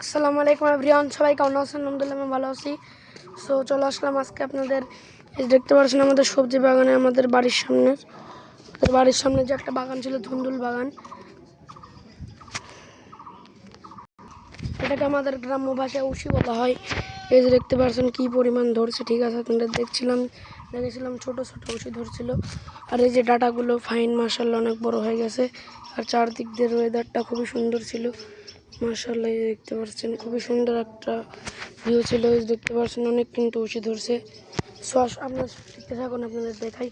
আসসালামু আলাইকুম এভরিওয়ান, সবাই কেমন আছেন? আলহামদুলিল্লাহ আমি ভালো আছি। সো চলে আসলাম আজকে আপনাদের এই দেখতে পাচ্ছেন আমাদের সবজি বাগানে, আমাদের বাড়ির সামনে যে একটা বাগান ছিল, ধুন্দুল বাগান, এটাকে আমাদের গ্রাম্য ভাষায় উশি বলা হয়। এই যে দেখতে পাচ্ছেন কি পরিমাণ ধরছে, ঠিক আছে? আপনাদের দেখেছিলাম ছোট ছোট উশি ধরছিল। আর এই যে ডাটাগুলো ফাইন, মাশাআল্লাহ অনেক বড় হয়ে গেছে। আর চারদিক দিয়ে ওয়েদারটা খুবই সুন্দর ছিল, মাশাআল্লাহ। এই দেখতে পাচ্ছেন খুবই সুন্দর একটা ভিউ ছিল। এই দেখতে পাচ্ছেন অনেক কিন্তু উশি ধরছে। সো আপনার দেখতে থাকুন, আপনাদের দেখাই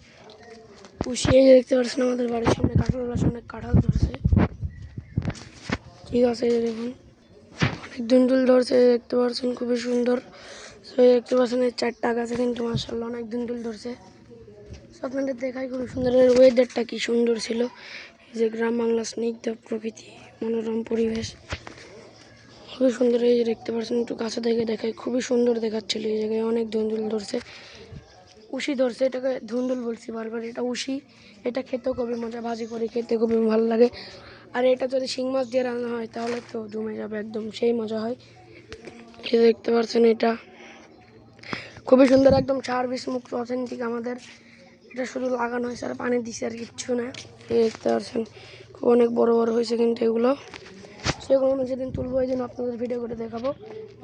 উশি। এই যে দেখতে পাচ্ছেন আমাদের বাড়ির সামনে কাঁঠাল গাছে অনেক কাঁঠাল ধরছে, ঠিক আছে? এই যে দেখুন অনেক ধুন্দুল ধরছে, দেখতে পাচ্ছেন খুবই সুন্দর। সো দেখতে পাচ্ছেন এই 4টা গাছে কিন্তু মাশাআল্লাহ অনেক ধুন্দুল ধরছে। সো আপনাদের দেখাই খুবই সুন্দর। এর ওয়েদারটা কি সুন্দর ছিল। এই যে গ্রাম বাংলা, স্নিগ্ধ প্রকৃতি, মনোরম পরিবেশ, খুবই সুন্দর। এই যে দেখতে পাচ্ছেন, একটু কাছে থেকে দেখাই, খুবই সুন্দর দেখাচ্ছিল। এই জায়গায় অনেক ধুন্দুল ধরছে, উশি ধরছে। এটাকে ধুন্দুল বলছি বারবার, এটা উশি। এটা খেতেও খুবই মজা, ভাজি করে খেতে খুবই ভালো লাগে। আর এটা যদি শিং মাছ দিয়ে রান্না হয় তাহলে তো জমে যাবে, একদম সেই মজা হয়। এই দেখতে পাচ্ছেন এটা খুবই সুন্দর, একদম সার্ভিস মুক্ত, অথেন্টিক আমাদের। এটা শুধু লাগানো হয়েছে আর পানি দিচ্ছে, আর কিচ্ছু না। এই দেখতে পাচ্ছেন খুব অনেক বড় বড় হয়েছে কিন্তু এগুলো। সেগুলো আমি যেদিন তুলবো ওই দিন আপনাদের ভিডিও করে দেখাবো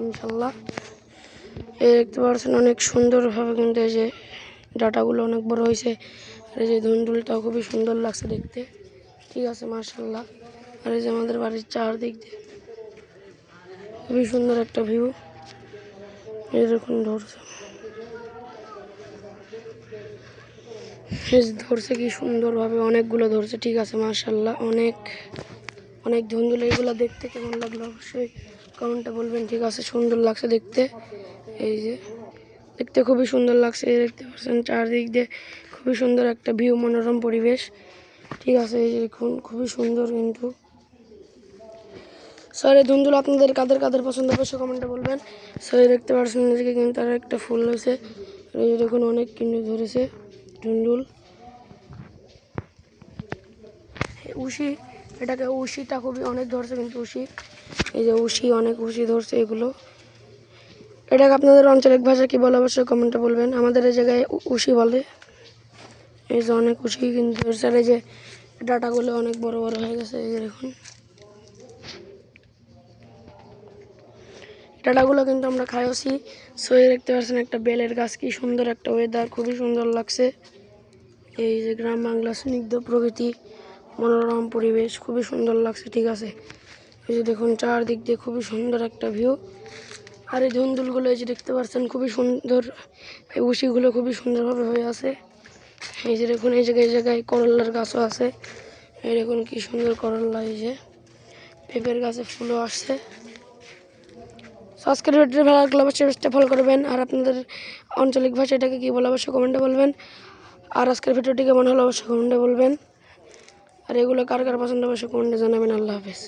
ইনশাল্লাহ। এই দেখতে পাচ্ছেন অনেক সুন্দরভাবে কিন্তু এই যে ডাটাগুলো অনেক বড় হয়েছে। আর এই যে ধুন্দুলটাও খুবই সুন্দর লাগছে দেখতে, ঠিক আছে? মাশাল্লাহ। আর এই যে আমাদের বাড়ির চারদিক দিয়ে খুবই সুন্দর একটা ভিউ। এরকম ধরছে, ধরছে কি সুন্দরভাবে, অনেকগুলো ধরছে, ঠিক আছে? মাশাল্লাহ অনেক অনেক ধুন্দুল। এইগুলো দেখতে কেমন লাগলো অবশ্যই কমেন্টে বলবেন, ঠিক আছে? সুন্দর লাগছে দেখতে, এই যে দেখতে খুবই সুন্দর লাগছে। দেখতে পাচ্ছেন চারদিক দিয়ে খুবই সুন্দর একটা ভিউ, মনোরম পরিবেশ, ঠিক আছে? এই যে দেখুন খুবই সুন্দর কিন্তু। স্যার এই ধুন্দুল আপনাদের কাদের কাদের পছন্দ অবশ্যই কমেন্টে বলবেন। স্যার দেখতে পাচ্ছেন এদিকে কিন্তু তার একটা ফুল হয়েছে, এই যে দেখুন অনেক কিন্তু ধরেছে ধুন্দুল। উশি, এটাকে উশিটা খুবই অনেক ধরছে কিন্তু উশি, এই যে উশি, অনেক উশি ধরছে এগুলো। এটাকে আপনাদের আঞ্চলিক ভাষা কি বলে অবশ্যই কমেন্টে বলবেন। আমাদের এই জায়গায় উশি বলে। এই যে অনেক উশি কিন্তু ধরছে, আর এই যে ডাটাগুলো অনেক বড় বড় হয়ে গেছে। এই যে দেখুন ডাটাগুলো কিন্তু আমরা খাইছি। সয়ে দেখতে পাচ্ছেন একটা বেলের গাছ, কি সুন্দর একটা ওয়েদার, খুবই সুন্দর লাগছে। এই যে গ্রাম বাংলা, স্নিগ্ধ প্রকৃতি, মনোরম পরিবেশ, খুবই সুন্দর লাগছে, ঠিক আছে? এই যে দেখুন চারদিক দিয়ে খুবই সুন্দর একটা ভিউ। আর এই ধুন্দুলগুলো এই যে দেখতে পাচ্ছেন খুবই সুন্দর, এই উশিগুলো খুবই সুন্দরভাবে হয়ে আছে। এই যে দেখুন এই জায়গায় করলার গাছও আছে, এই দেখুন কি সুন্দর করলা। এই যে পেঁপের গাছে ফুলও আসছে। আজকের ভিডিওটি ভালো লাগলে অবশ্যই পেজটা ফলো করবেন। আর আপনাদের আঞ্চলিক ভাষা এটাকে কী বলে অবশ্যই কমেন্টে বলবেন। আর আজকের ভিডিওটি কেমন হলো অবশ্যই কমেন্টে বলবেন। আর এগুলো কার কার পছন্দ অবশ্যই কমেন্টে জানাবেন। আল্লাহ হাফেজ।